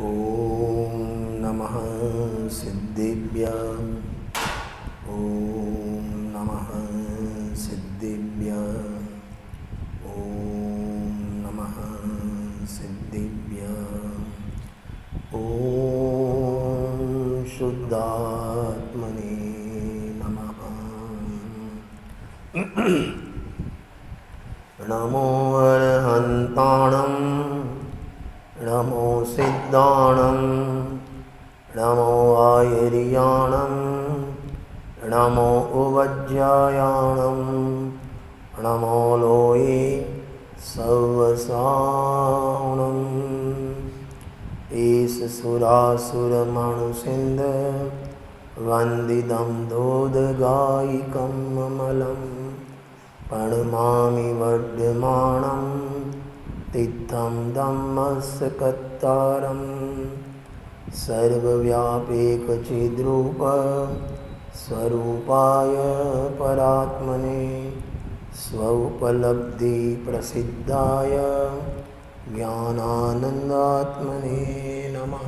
ॐ नमः सिद्धिभ्याम् ॐ नमः सिद्धिभ्याम् ॐ नमः सिद्धिभ्याम् ॐ शुद्धात्मने नमः। नमो अर्हन्ताणं नमो सिद्धाणं नमो आयर्याणं नमो उवज्जायाणं नमो लोये सवसाणम् ईश सुरासुरमणुसिन्ध वन्दितं दोदगायिकं ममलं प्रणमामि वर्धमानं तीर्थं धम्मस्य कत्तारं सर्वव्यापीकचिद्रूप स्वरूपाय परात्मने स्वोपलब्धिप्रसिद्धाय ज्ञानानन्दात्मने नमः।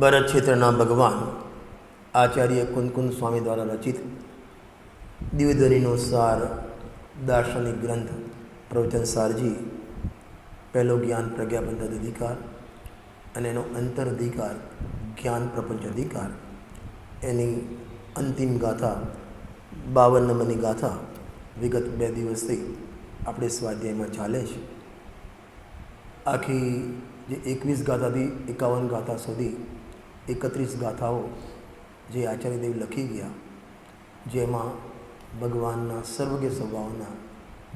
भरत क्षेत्रना भगवान आचार्य कुंदकुंद स्वामी द्वारा रचित दिव्यध्वनिનો સાર દાર્શનિક ગ્રંથ પ્રવચન સારજી પહેલો જ્ઞાન પ્રજ્ઞાબંધ અધિકાર અને એનો અંતર અધિકાર જ્ઞાન પ્રપંચ અધિકાર, એની અંતિમ ગાથા 52 નંબરની ગાથા વિગત 2 દિવસથી આપણે સ્વાધ્યાયમાં ચાલે છે. આખી જે 21 ગાથાથી 51 ગાથા સુધી 31 ગાથાઓ જે આચાર્યદેવ લખી ગયા, જેમાં ભગવાનના સર્વજ્ઞ સ્વભાવના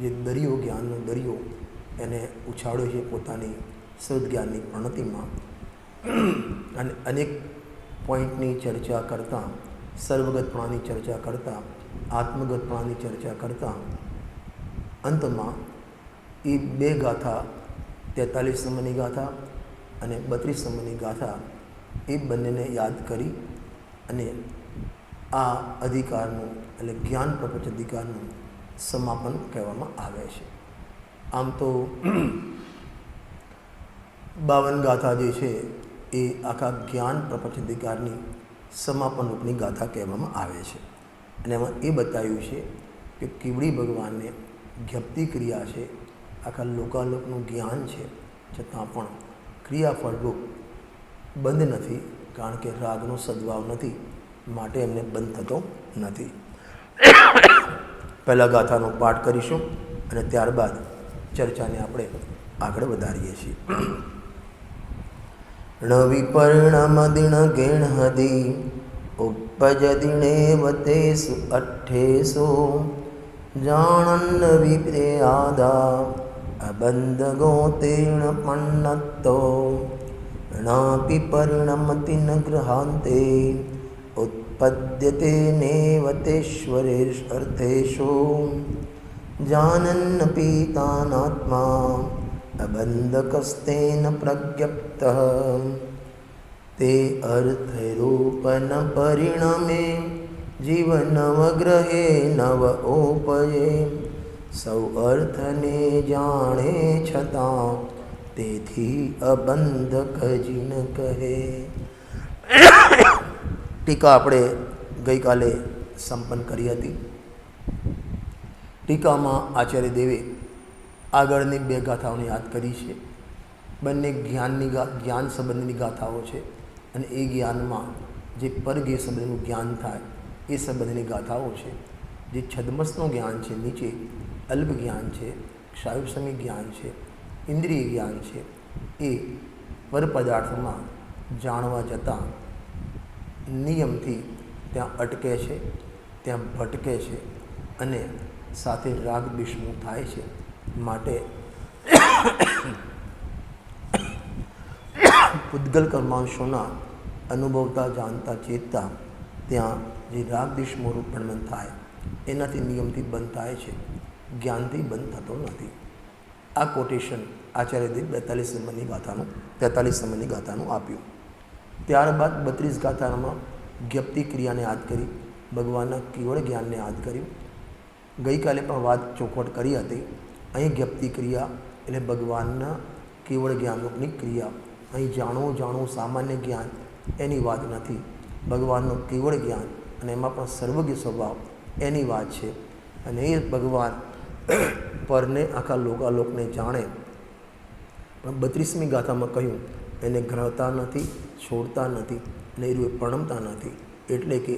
જે દરિયો, જ્ઞાનનો દરિયો એને ઉછાળ્યો છે પોતાની સૃત જ્ઞાનની પ્રણતિમાં, અને અનેક પોઈન્ટની ચર્ચા કરતાં, સર્વગતપણાની ચર્ચા કરતાં, આત્મગતપણાની ચર્ચા કરતાં અંતમાં એ 2 ગાથા 43 નંબરની ગાથા અને 32 નંબરની ગાથા એ બંનેને યાદ કરી અને આ અધિકારનું એટલે જ્ઞાન પ્રપંચ અધિકારનું સમાપન કહેવામાં આવે છે. આમ તો 52 ગાથા જે છે એ આખા જ્ઞાન પ્રપંચ અધિકારની સમાપન રૂપની ગાથા કહેવામાં આવે છે. અને એમાં એ બતાવ્યું છે કે કેવડી ભગવાનને જ્ઞપ્તિ ક્રિયા છે, આખા લોકાલોકનું જ્ઞાન છે, છતાં પણ ક્રિયાફળરૂપ બંધ નથી, કારણ કે રાગનો સદ્ભાવ નથી, માટે એમને બંધ થતો નથી. પહેલાં ગાથાનો પાઠ કરીશું અને ત્યારબાદ ચર્ચાને આપણે આગળ વધારીએ છીએ. નવિપર્ણમદિણ ગેણહદી ઉપજદિણેવતેષુ અઠ્ઠેષુ જાણન્ન વિપ્રેયાદા અબંધગોતેણ પન્નત્તો નાપી પરિણમતિ ન ગૃહાન્તે उत्पद्यते नेवतेश्वरेषु जानन्न पीतानात्मा अबन्धकस्तेन प्रज्ञप्तः ते अर्थरूपन परिणमे जीवनवग्रहे नव ओपये सौ अर्थने जाणे छतां તેથી અબંધક જીન કહે. ટીકા આપણે ગઈકાલે સંપન્ન કરી હતી. ટીકામાં આચાર્ય દેવે આગળની 2 ગાથાઓને યાદ કરી છે. બંને જ્ઞાન સંબંધની ગાથાઓ છે, અને એ જ્ઞાનમાં જે પરગે સંબંધનું જ્ઞાન થાય એ સંબંધની ગાથાઓ છે. જે છદ્મસનું જ્ઞાન છે, નીચે અલ્પ જ્ઞાન છે, ક્ષાયુસમી જ્ઞાન છે, ઇન્દ્રિય જ્ઞાન છે, એ પર પદાર્થમાં જાણવા જતાં નિયમથી ત્યાં અટકે છે, ત્યાં ભટકે છે, અને સાથે રાગ દ્વેષનું થાય છે. માટે પૂતગલ કર્માંશોના અનુભવતા, જાણતા, ચેતતા ત્યાં જે રાગ દ્વેષનું રૂપણમન થાય એનાથી નિયમથી બંધ થાય છે, જ્ઞાનથી બંધ થતો નથી. આ કોટેશન આચાર્યદેવ 43 નંબરની ગાથાનું આપ્યું. ત્યારબાદ 32 ગાથામાં જ્ઞપ્તિ ક્રિયાને યાદ કરી, ભગવાનના કેવળ જ્ઞાનને યાદ કર્યું. ગઈકાલે પણ વાત ચોખવટ કરી હતી. અહીં જ્ઞપ્તિ ક્રિયા એટલે ભગવાનના કેવળ જ્ઞાનરૂપની ક્રિયા. અહીં જાણવું સામાન્ય જ્ઞાન એની વાત નથી. ભગવાનનું કેવળ જ્ઞાન અને એમાં પણ સર્વજ્ઞ સ્વભાવ એની વાત છે. અને એ ભગવાન પરને આખા લોકાલોકને જાણે. પણ 32મી ગાથામાં કહ્યું એને ગ્રહતા નથી, છોડતા નથી અને એ પ્રણમતા નથી. એટલે કે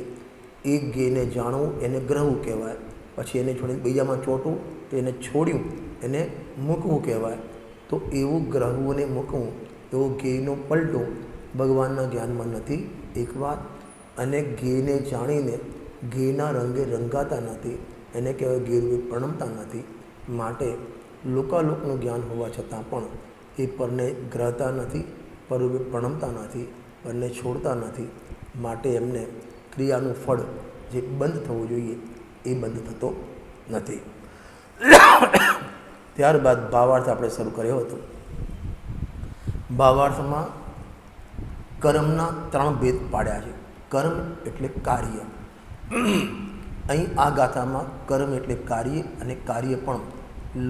એક ગેને જાણવું એને ગ્રહવું કહેવાય. પછી એને છોડીને બીજામાં ચોંટવું તો એને છોડ્યું એને મૂકવું કહેવાય. તો એવું ગ્રહવું અને મૂકવું, એવો ગેયનો પલટો ભગવાનના જ્ઞાનમાં નથી એક વાત. અને ગેયને જાણીને ગેયના રંગે રંગાતા નથી, એને કહેવાય ગેયરૂપે પ્રણમતા નથી. માટે લોકાલોકનું જ્ઞાન હોવા છતાં પણ એ પરને ગ્રહતા નથી, પરરૂપે પ્રણમતા નથી, પરને છોડતા નથી. માટે એમને ક્રિયાનું ફળ જે બંધ થવું જોઈએ એ બંધ થતો નથી. ત્યારબાદ ભાવાર્થ આપણે શરૂ કર્યો હતો. ભાવાર્થમાં કર્મના 3 ભેદ પાડ્યા છે. કર્મ એટલે કાર્ય. અહીં આ ગાથામાં કર્મ એટલે કાર્ય અને કાર્ય પણ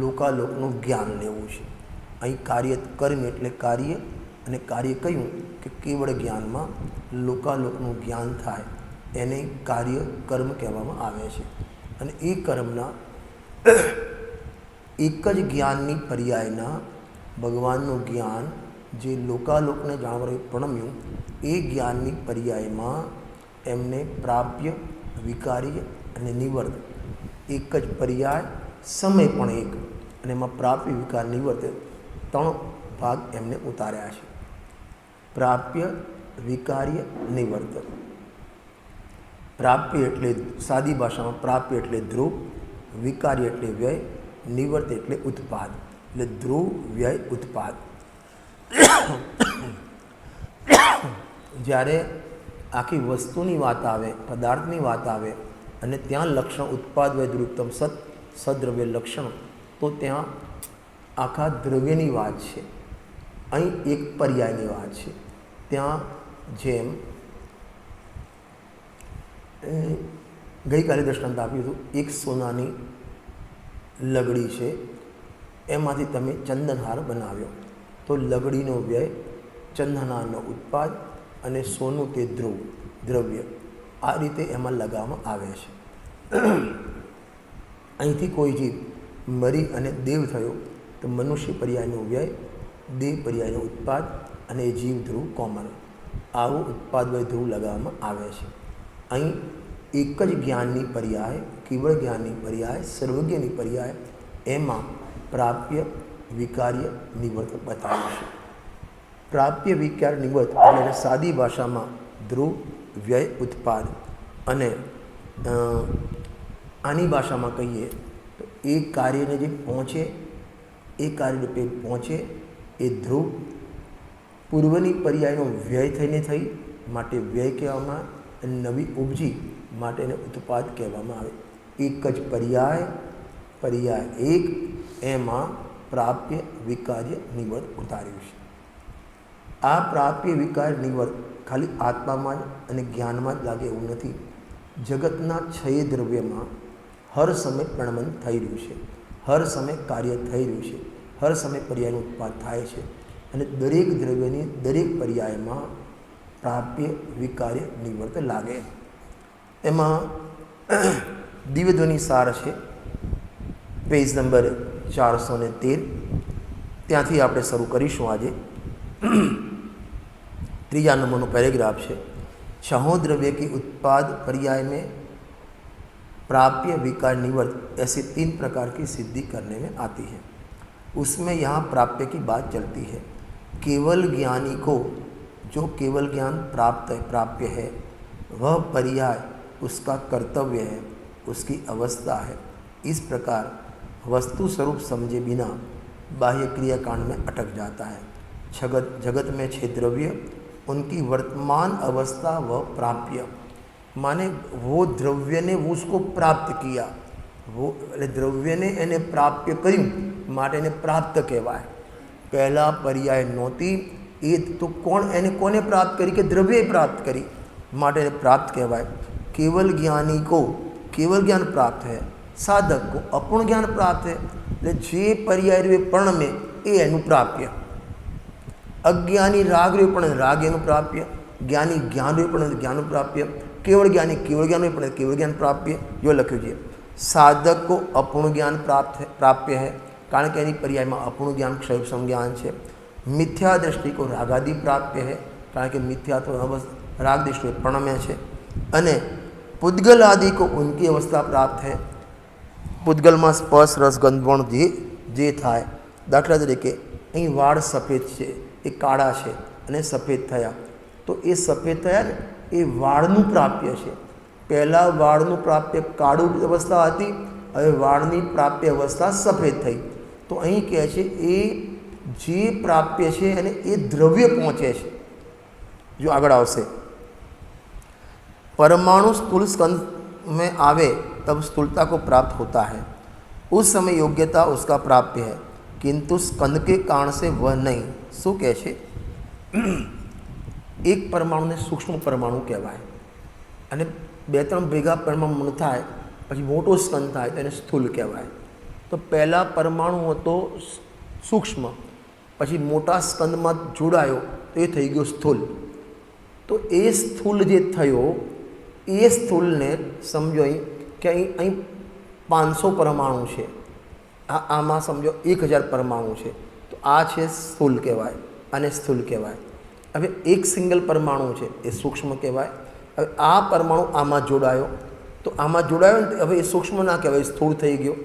લોકાલોકનું જ્ઞાન લેવું છે. અહીં કાર્ય કર્મ એટલે કાર્ય અને કાર્ય કહ્યું કે કેવળ જ્ઞાનમાં લોકાલોકનું જ્ઞાન થાય એને કાર્ય કર્મ કહેવામાં આવે છે. અને એ કર્મના એક જ જ્ઞાનની પર્યાયના ભગવાનનું જ્ઞાન જે લોકાલોકને જાણવા પ્રણમ્યું એ જ્ઞાનની પર્યાયમાં એમને પ્રાપ્ય, વિકાર્ય અને નિવર્ત એક જ પર્યાય, સમય પણ એક, અને એમાં પ્રાપ્ય, વિકાર, નિવર્ત 3 ભાગ એમને ઉતાર્યા છે. પ્રાપ્ય, વિકાર્ય, નિવર્ત. પ્રાપ્ય એટલે સાદી ભાષામાં પ્રાપ્ય એટલે ધ્રુવ, વિકાર્ય એટલે વ્યય, નિવર્ત એટલે ઉત્પાદ. એટલે ધ્રુવ, વ્યય, ઉત્પાદ. જ્યારે આખી વસ્તુની વાત આવે, પદાર્થની વાત આવે અને ત્યાં લક્ષણ ઉત્પાદ વય ધ્રુવતમ સદ્રવ્ય લક્ષણ, તો ત્યાં આખા દ્રવ્યની વાત છે. અહીં એક પર્યાયની વાત છે. ત્યાં જેમ ગઈકાલે દૃષ્ટાંત આપ્યું હતું, એક સોનાની લગડી છે, એમાંથી તમે ચંદનહાર બનાવ્યો, તો લગડીનો વ્યય, ચંદનહારનો ઉત્પાદ અને સોનું તે દ્રવ્ય, આ રીતે એમાં લગાવવામાં આવે છે. અહીંથી કોઈ જીવ મરી અને દેવ થયો તો મનુષ્ય પર્યાયનો વ્યય, દેવ પર્યાયનો ઉત્પાદ અને જીવ ધ્રુવ કોમન, આવું ઉત્પાદ વય ધ્રુવ લગાવવામાં આવે છે. અહીં એક જ જ્ઞાનની પર્યાય, કેવળ જ્ઞાનની પર્યાય, સર્વજ્ઞની પર્યાય, એમાં પ્રાપ્ય, વિકાર્ય, નિવર્ત બતાવ્યું છે. પ્રાપ્ય, વિકાર, નિવર્ત એટલે સાદી ભાષામાં ધ્રુવ, વ્યય, ઉત્પાદ. અને આની ભાષામાં કહીએ તો એ કાર્યને જે પહોંચે, એ કાર્યરૂપે પહોંચે એ ધ્રુવ, પૂર્વની પર્યાયનો વ્યય થઈને થઈ માટે વ્યય કહેવામાં આવે, અને નવી ઉપજી માટે એને ઉત્પાદ કહેવામાં આવે. એક જ પર્યાય એક, એમાં પ્રાપ્ય, વિકાર્ય, નિવર્ત ઉતાર્યું છે. આ પ્રાપ્ય, વિકાર, નિવર્ત ખાલી આત્મામાં જ અને જ્ઞાનમાં જ લાગે એવું નથી. જગતના 6 દ્રવ્યમાં હર સમય પ્રણમન થઈ રહ્યું છે, હર સમય કાર્ય થઈ રહ્યું છે, હર સમય પર્યાયનું ઉત્પાદ થાય છે. અને દરેક દ્રવ્યની દરેક પર્યાયમાં પ્રાપ્ય, વિકાર્ય, નિવર્ત લાગે. એમાં દિવ્યધ્વનિ સાર છે, પેજ નંબર 413, ત્યાંથી આપણે શરૂ કરીશું. આજે 3 नंबर पैराग्राफ है. 6 द्रव्य की उत्पाद पर्याय में प्राप्य, विकार, निवर्त ऐसे 3 प्रकार की सिद्धि करने में आती है. उसमें यहाँ प्राप्य की बात चलती है. केवल ज्ञानी को जो केवल ज्ञान प्राप्य है वह पर्याय उसका कर्तव्य है, उसकी अवस्था है. इस प्रकार वस्तु स्वरूप समझे बिना बाह्य क्रियाकांड में अटक जाता है. जगत में 6 द्रव्य, उनकी वर्तमान अवस्था व प्राप्य, माने वो द्रव्य ने उसको प्राप्त किया, वो द्रव्य ने एने प्राप्य કર્યું માટે એને પ્રાપ્ત કહેવાય. પહેલા પર્યાય નહોતી એ તો કોને પ્રાપ્ત કરી કે દ્રવ્યે પ્રાપ્ત કરી માટે એને પ્રાપ્ત કહેવાય. केवल ज्ञानी को केवल ज्ञान प्राप्त है, साधक को अपूर्ण ज्ञान प्राप्त है. એટલે જે પર્યાય રહ્યું એ પર્ણમે એ એનું પ્રાપ્ય, અજ્ઞાની રાગ રહ્યું પણ રાગ એનું પ્રાપ્ય, જ્ઞાની જ્ઞાન રહ્યું પણ જ્ઞાનનું પ્રાપ્ય, કેવળ જ્ઞાની કેવળ જ્ઞાન હોય પણ કેવળ જ્ઞાન પ્રાપ્ય. જો લખ્યું છે સાધક કો અપૂર્ણ જ્ઞાન પ્રાપ્ય है, કારણ કે એની પર્યાયમાં અપૂર્ણ જ્ઞાન ક્ષયક્ષમ જ્ઞાન છે. મિથ્યા દૃષ્ટિ કો રાગાદિ પ્રાપ્ય है, કારણ કે મિથ્યા તો રાગ દૃષ્ટિ પ્રણમ્ય છે. અને પુદ્ગલ આદિ કો ઉનકી અવસ્થા પ્રાપ્ત है, પુદ્ગલમાં સ્પર્શ રસ ગંધવણ જે થાય. દાખલા તરીકે અહીં વાળ સફેદ છે, એ કાળા છે અને સફેદ થયા, તો એ સફેદ થયા ને એ વાળનું પ્રાપ્ય છે. પહેલાં વાળનું પ્રાપ્ય કાળું અવસ્થા હતી, હવે વાળની પ્રાપ્ય અવસ્થા સફેદ થઈ. તો અહીં કહે છે એ જે પ્રાપ્ય છે અને એ દ્રવ્ય પહોંચે છે. જો આગળ આવશે परमाणु स्थूल स्कंद में आवे तब स्थूलता को प्राप्त होता है, उस समय योग्यता उसका प्राप्य है, किंतु स्कंद के कारण से वह नहीं. શું કહે છે? એક પરમાણુને સૂક્ષ્મ પરમાણુ કહેવાય અને બે ત્રણ ભેગા પરમાણુ થાય પછી મોટો સ્કંદ થાય તો એને સ્થૂલ કહેવાય. તો પહેલાં પરમાણુ હતો સૂક્ષ્મ, પછી મોટા સ્કંદમાં જોડાયો તો એ થઈ ગયો સ્થૂલ. તો એ સ્થૂલ જે થયો એ સ્થૂલને સમજો અહીં કે અહીં 500 પરમાણુ છે, આમાં સમજો 1000 પરમાણુ છે, તો આ છે સ્થૂલ કહેવાય અને સ્થૂલ કહેવાય. હવે એક સિંગલ પરમાણુ છે એ સૂક્ષ્મ કહેવાય. હવે આ પરમાણુ આમાં જોડાયો તો આમાં જોડાયો ને હવે એ સૂક્ષ્મ ના કહેવાય, સ્થૂળ થઈ ગયો.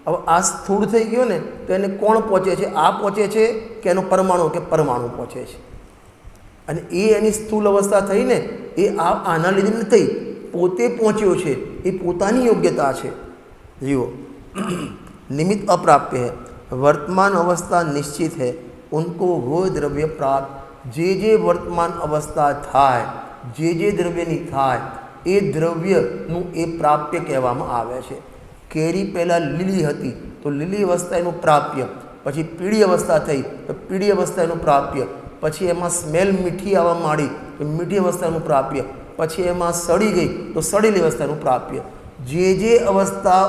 હવે આ સ્થૂળ થઈ ગયો ને તો એને કોણ પહોંચે છે? આ પહોંચે છે કે એનો પરમાણુ કે પરમાણુ પહોંચે છે? અને એ એની સ્થૂલ અવસ્થા થઈ ને એ આના લીધે નથી, પોતે પહોંચ્યો છે, એ પોતાની યોગ્યતા છે. જીવો निमित्त अप्राप्य है, वर्तमान अवस्था निश्चित है, उनको वो द्रव्य प्राप्त. जे वर्तमान अवस्था थाय, जे द्रव्यनी थाय એ દ્રવ્યનું એ પ્રાપ્ય કહેવામાં આવે છે. કેરી પહેલાં લીલી હતી તો લીલી અવસ્થા એનું પ્રાપ્ય, પછી પીળી અવસ્થા થઈ તો પીળી અવસ્થા એનું પ્રાપ્ય, પછી એમાં સ્મેલ મીઠી આવવા માંડી તો મીઠી અવસ્થાનું પ્રાપ્ય, પછી એમાં સડી ગઈ તો સડેલી અવસ્થાનું પ્રાપ્ય. જે અવસ્થા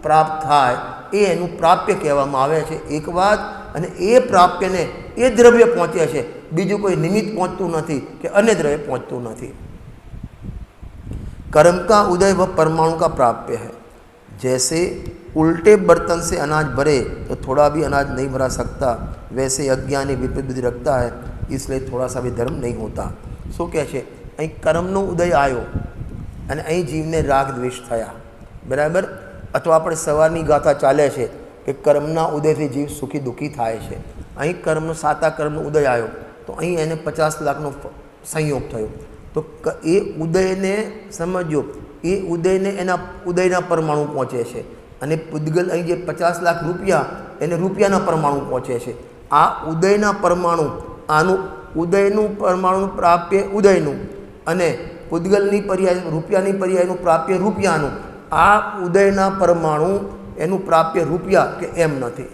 પ્રાપ્ત થાય એ એનું પ્રાપ્ય કહેવામાં આવે છે. એક વાત, અને એ પ્રાપ્યને એ દ્રવ્ય પહોંચે છે, બીજું કોઈ નિમિત્ત પહોંચતું નથી કે અન્ય દ્રવ્ય પહોંચતું નથી. कर्म का उदय वह परमाणु का प्राप्य है. जैसे उल्टे बर्तन से अनाज भरे तो थोड़ा भी अनाज नहीं भरा सकता, वैसे अज्ञानी विपरीत बुद्धि रखता है, इसलिए थोड़ा सा भी धर्म नहीं होता. શું કહે છે? અહીં કર્મનો ઉદય આવ્યો અને અહીં જીવને રાગ દ્વેષ થયા, બરાબર? અથવા આપણે સવારની ગાથા ચાલે છે કે કર્મના ઉદયથી જીવ સુખી દુઃખી થાય છે. અહીં સાતા કર્મનો ઉદય આવ્યો તો અહીં એને 50 લાખનો સંયોગ થયો. તો એ ઉદયને સમજો, એ ઉદયને એના ઉદયના પરમાણુ પહોંચે છે, અને પૂદગલ અહીં જે 50 લાખ રૂપિયા એને રૂપિયાના પરમાણુ પહોંચે છે. આ ઉદયના પરમાણુ, આનું ઉદયનું પરમાણુ પ્રાપ્ય ઉદયનું, અને પૂદગલની પર્યાય રૂપિયાની પર્યાયનું પ્રાપ્ય રૂપિયાનું. આ ઉદયના પરમાણુ એનું પ્રાપ્ય રૂપિયા કે એમ નથી,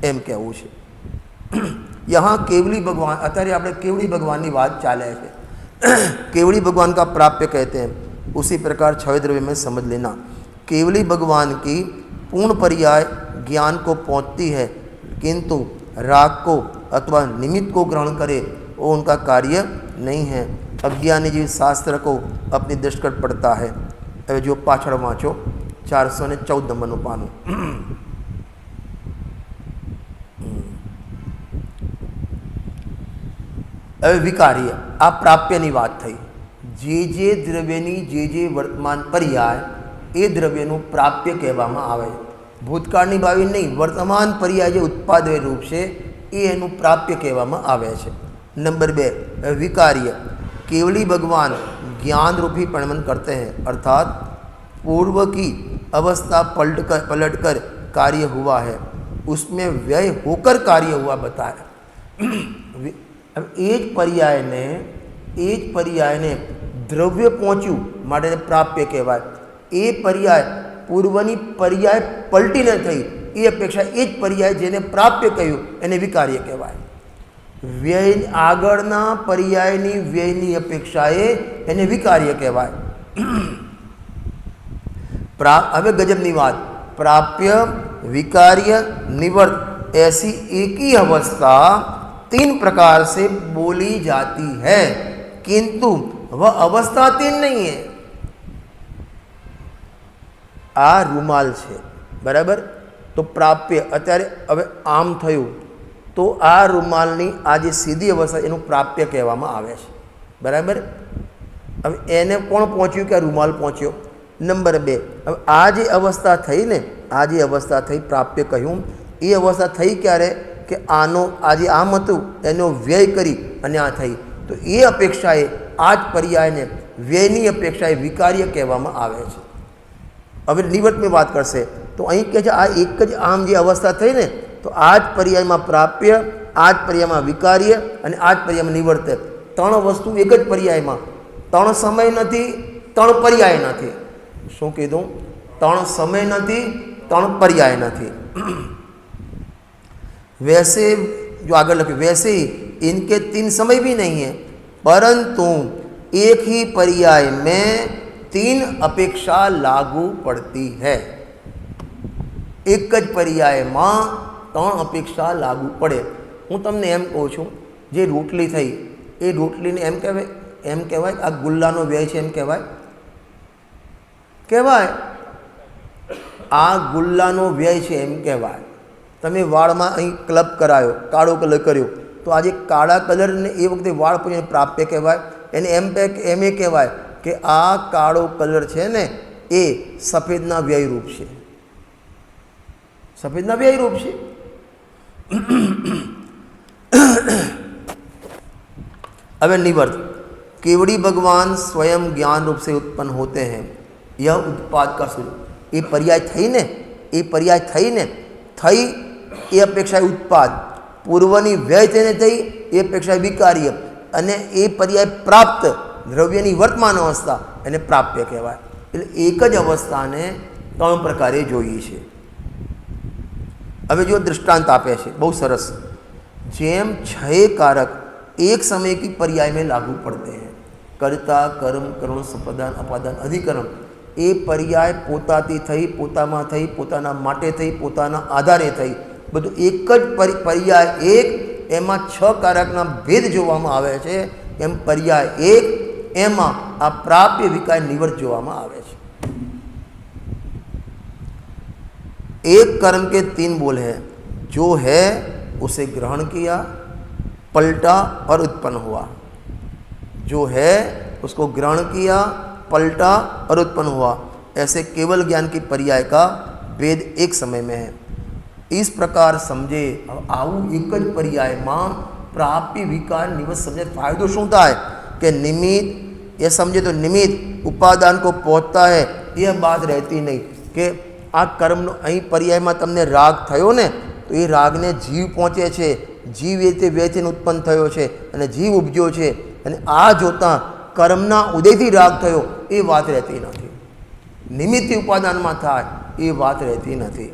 એમ કહેવું છે. યહાં કેવલી ભગવાન, અત્યારે આપણે કેવલી ભગવાનની વાત ચાલે છે. केवली भगवान का प्राप्य कहते हैं. उसी प्रकार छह द्रव्य में समझ लेना. केवली भगवान की पूर्ण पर्याय ज्ञान को पहुँचती है, किंतु राग को अथवा निमित्त को ग्रहण करे वो उनका कार्य नहीं है. अज्ञानी जीव शास्त्र को अपनी दृष्टि कर पड़ता है. अब जो पाछड़ वाँचो 414 नंबरનું પાનું. હવે વિકાર્ય, આ પ્રાપ્યની વાત થઈ. જે દ્રવ્યની જે વર્તમાન પર્યાય એ દ્રવ્યનું પ્રાપ્ય કહેવામાં આવે. ભૂતકાળની ભાવિ નહીં, વર્તમાન પર્યાય જે ઉત્પાદય રૂપ છે એ એનું પ્રાપ્ય કહેવામાં આવે છે. नंबर 2 विकार्य. केवली भगवान ज्ञान रूपी परिणमन करते हैं, अर्थात पूर्व की अवस्था पलट कर कार्य हुआ है, उसमें व्यय होकर कार्य हुआ बताया. अब એ જ પર્યાયને દ્રવ્ય પહોંચ્યું માટે પ્રાપ્ય કહેવાય. એ પર્યાય પૂર્વની પર્યાય પલટીને થઈ એ અપેક્ષા એ જ પર્યાય જેને પ્રાપ્ય કહ્યું એને વિકાર્ય કહેવાય. વ્યય આગળના પર્યાયની વ્યયની અપેક્ષાએ એને વિકાર્ય કહેવાય. હવે ગજબની વાત, પ્રાપ્ય विकार्य निवर्त ऐसी एक ही अवस्था 3 प्रकार से बोली जाती है, किंतु वह अवस्था 3 नहीं है। आ रूमाल है बराबर, तो प्राप्य अत्यारे हवे आम थयुं तो आ रूमालनी आ जे सीधी अवस्था एनु प्राप्य कहेवामां आवे छे बराबर। हवे एने कोण पहोंच्युं के रूमाल पहोंच्यो। नंबर 2, हवे आ जे अवस्था थई ने, आ जे अवस्था थई प्राप्य कह्युं, ए अवस्था थई क्यारे के आनो आजे आम हतुं एनो व्यय करी अने आ थई, तो ए अपेक्षाए आज पर्यायने व्ययनी अपेक्षाए विकार्य कहेवामां आवे छे। हवे निवर्त में बात करशे तो अहीं कहे छे आ एक ज आम जे अवस्था थई ने तो आज पर्यायमां प्राप्य, आज पर्यायमां विकार्य अने आज पर्यायमां निवर्त, 3 वस्तु एक ज पर्यायमां, 3 समय नथी, 3 पर्याय नथी। शुं कीधुं? 3 समय नथी, 3 पर्याय नथी। वैसे जो आगे लखे वैसे ही इनके 3 समय भी नहीं है, परंतु एक ही पर्याय में 3 अपेक्षा लागू पड़ती है। एक ज पर्याय में 3 अपेक्षा लागू पड़े। हूँ तमने एम कहूँ छूँ, जे रोटली थई ए रोटली ने एम कहेवाय आ गुल्लानो व्यय छे एम कहेवाय आ गुल्लानो व्यय छे एम कहेवाय। तमे वाळमां अहीं क्लब करायो, काळो कलर कर्यो, तो आज काळा कलर ने ए वखते वाळ पूरीने प्राप्य कहेवाय। एने एम ए कहेवाय के आ काळो कलर छे ने ए सफेदना व्यय रूप छे, सफेदना व्यय रूप छे। अब निवर्त, केवड़ी भगवान स्वयं ज्ञान रूप से उत्पन्न होते हैं, यह उत्पाद का स्वरूप। ये पर्याय थई ने, ये पर्याय थई ने, थई ए अपेक्षा उत्पाद, पूर्वनी व्यय थईने थई ए अपेक्षा विकार्य, अने ए पर्याय प्राप्त द्रव्यनी वर्तमान अवस्था एने प्राप्य कहेवाय। एटले एक ज अवस्थाने 3 प्रकारे जोईए छे। हवे जो दृष्टांत आपे छे बहु सरस, जेम 6 कारक एक समय की पर्याय में लागू पड़ते हैं, कर्ता, कर्म, करण, संप्रदान, अपादान, अधिकरण, ए पर्याय पोताथी थई, पोतामां थई, पोताना माटे थई, पोताना आधारे थई, बधुं एक ज पर्याय एक, एमां 6 कारकना भेद जोवामां आवे छे। एम पर्याय एक, एमां आ प्राप्य विकार निवर्त जोवामां आवे छे। एक कर्म के 3 बोल हैं, जो है उसे ग्रहण किया, पलटा और उत्पन्न हुआ। जो है उसको ग्रहण किया, पलटा और उत्पन्न हुआ। ऐसे केवल ज्ञान की पर्याय का भेद एक समय में है। इस प्रकार समझे। आवू एक ज पर्याय में प्राप्य विकार निवर्त समझे फायदो शुं थाय कि निमित्त, ये समझे तो निमित्त उपादान को पहुँचता है, यह बात रहती नहीं कि आ कर्मनो अहीं पर्याय में तमने राग थयो ने तो ये राग ने जीव पहुँचे छे, जीव ए रीते व्ययथीने उत्पन्न थयो छे अने जीव उपज्यो छे, अने आ जोता कर्मना उदयथी राग थयो ए बात रहती नहीं। निमित्त उपादान में थाय ए बात रहती नहीं।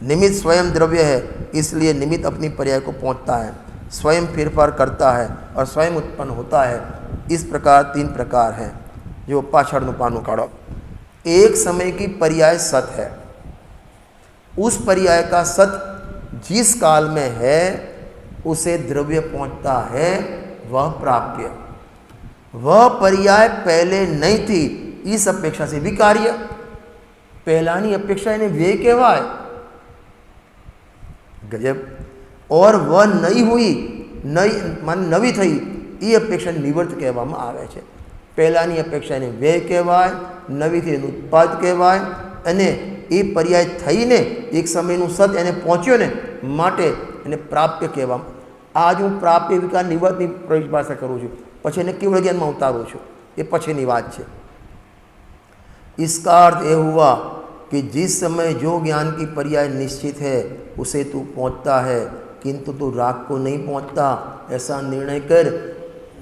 निमित्त स्वयं द्रव्य है, इसलिए निमित्त अपनी पर्याय को पहुँचता है, स्वयं फेरफार करता है और स्वयं उत्पन्न होता है। इस प्रकार 3 प्रकार हैं। जो पाछळनुं पानुं काढो। एक समय की पर्याय सत है, उस पर्याय का सत जिस काल में है उसे द्रव्य पहुँचता है, वह प्राप्य। वह पर्याय पहले नहीं थी, इस अपेक्षा से विकार्य। पहलानी अपेक्षा ने व्यय कहवाय। गजब। और वह नई हुई, नई मान नवी थई, ये अपेक्षा निवर्त कहेवामां आवे छे। पहलानी अपेक्षा ने व्यय कहवाय, नवी थी उत्पाद कहवाय, अने ए पर्याय थईने एक समयनुं सत एने पहोंच्यो ने माटे एने प्राप्य कहेवामां। आज हूँ प्राप्य विकार निवर्तनी परिभाषा करूँ छूँ, पछी एने केवल ज्ञान में उतारूँ छूँ। ये पछीनी बात छे। इसका अर्थ ये हुआ कि जिस समय जो ज्ञान की पर्याय निश्चित है उसे तू पहुँचता है, किंतु तू राग को नहीं पहुँचता, ऐसा निर्णय कर।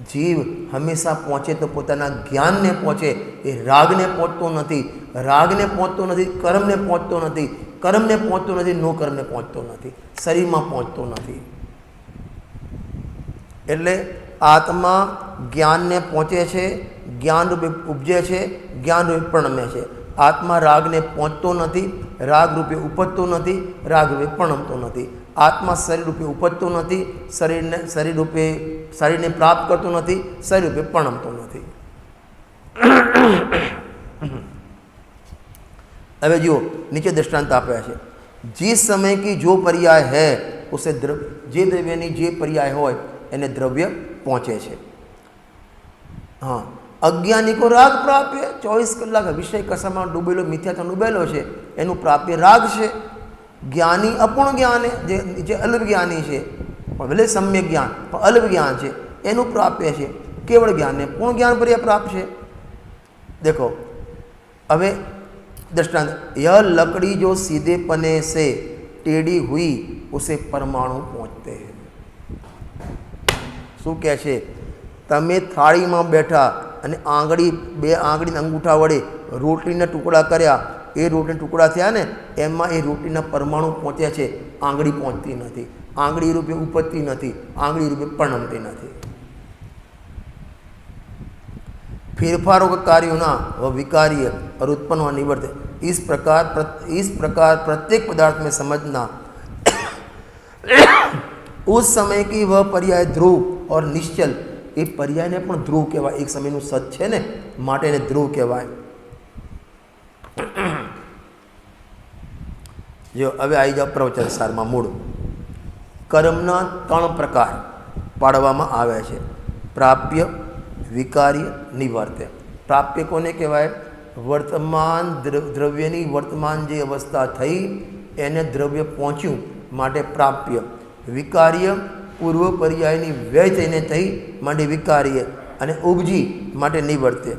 जीव हमेशा पहुँचे तो पोताना ज्ञान ने पहुँचे, ये राग ने पहुँचतो नहीं, राग ने पहुँचतो नहीं, कर्म ने पहुँचतो नहीं, कर्म ने पहुँचतो नहीं, नो कर्म ने पहुँचतो नहीं, शरीर में पहुँचतो नहीं। एटले आत्मा ज्ञान ने पहुँचे छे, ज्ञान रूपे उपजे छे, ज्ञान रूपे परिणमे छे। આત્મા રાગને પહોંચતો નથી, રાગ રૂપે ઉપજતો નથી, રાગ રૂપે પરણમતો નથી. આત્મા શરીર રૂપે ઉપજતો નથી, શરીરને પ્રાપ્ત કરતો નથી, શરીર રૂપે પરણમતો નથી. હવે જુઓ, નીચે दृष्टांत આપ્યા છે. जिस समय की जो पर्याय है उसे જે દ્રવ્યની જે પર્યાય હોય એને દ્રવ્ય પહોંચે છે. હા, અજ્ઞાની કો રાગ પ્રાપ્ય, 24 કલાક વિષય કસામાં ડૂબેલો, મિથ્યાત્વ ડૂબેલો છે, એનું પ્રાપ્ય રાગ છે. જ્ઞાની અપૂર્ણ જ્ઞાન જે અલ્પ જ્ઞાની છે, પણ ભલે સમ્યક જ્ઞાન પણ અલ્પ જ્ઞાન છે, એનું પ્રાપ્ય છે. કેવળ જ્ઞાનને પૂર્ણ જ્ઞાન પર્યાય પ્રાપ્ત છે. देखो હવે दृष्टांत, यह लकड़ी जो सीधे पने से टेढ़ी हुई उसे परमाणु पहुँचते हैं. શું કહે છે? તમે થાળીમાં બેઠા અને બે આંગળી અંગૂઠા વડે રોટલીના ટુકડા કર્યા, એ રોટલીના ટુકડા થયા ને, એમાં એ રોટલીના પરમાણુ પહોંચ્યા છે. આંગળી પહોંચતી નથી, આંગળી રૂપે ઉપજતી નથી, આંગળી રૂપે પરણમતી નથી. फेरफारों का कार्य होना वह विकार्य और उत्पन्न व निवर्त, इस प्रकार प्रत्येक पदार्थ में समझना उस समय की वह पर्याय ध्रुव और निश्चल. એ પર્યાયને પણ ધ્રુવ કહેવાય, એક સમયનું સત છે ને, માટે એને ધ્રુવ કહેવાય. જો હવે આવી જાઓ પ્રવચન સારમાં. મૂળ કર્મના 3 પ્રકાર પાડવામાં આવ્યા છે: પ્રાપ્ય, વિકાર્ય, નિવર્ત્ય. પ્રાપ્ય કોને કહેવાય? વર્તમાન દ્રવ્યની વર્તમાન જે અવસ્થા થઈ એને દ્રવ્ય પહોંચ્યું માટે પ્રાપ્ય. વિકાર્ય પૂર્વ પર્યાયની વ્યય થઈને થઈ માટે વિકાર્ય, અને ઉપજી માટે નિવર્ત્ય.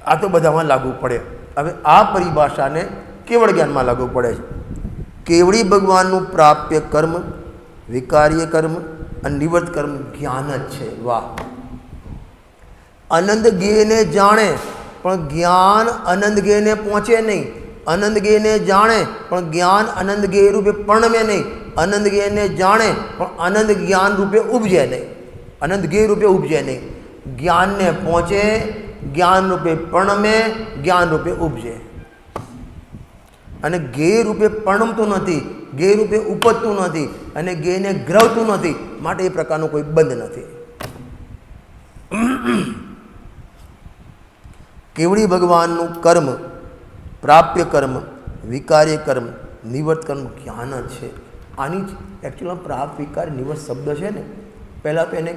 આ તો બધામાં લાગુ પડે. હવે આ પરિભાષાને કેવળ જ્ઞાનમાં લાગુ પડે છે. કેવળી ભગવાનનું પ્રાપ્ય કર્મ, વિકાર્ય કર્મ અને નિવર્ત કર્મ જ્ઞાન જ છે. વાહ! આનંદ જ્ઞેયને જાણે પણ જ્ઞાન આનંદ જ્ઞેયને પહોંચે નહીં. આનંદ જ્ઞેયને જાણે પણ જ્ઞાન આનંદ જ્ઞેય રૂપે પરણમે નહીં. આનંદ જ્ઞેયને જાણે પણ આનંદ જ્ઞાન રૂપે ઉપજે નહીં, આનંદ જ્ઞેય રૂપે ઉપજે નહીં. જ્ઞાનને પહોંચે, જ્ઞાન રૂપે પરણમે, જ્ઞાન રૂપે ઉપજે. અને જ્ઞેય રૂપે પરણમતું નથી, જ્ઞેય રૂપે ઉપજતું નથી, અને જ્ઞેયને ગ્રહતું નથી, માટે એ પ્રકારનો કોઈ બંધ નથી. કેવળી ભગવાનનું કર્મ, પ્રાપ્ય કર્મ, વિકાર્ય કર્મ, નિવર્ત કર્મ જ્ઞાન જ છે. આની જ એકચ્યુઅલમાં પ્રાપ્ત, વિકાર, નિવર્ત શબ્દ છે ને, પહેલાં તો એને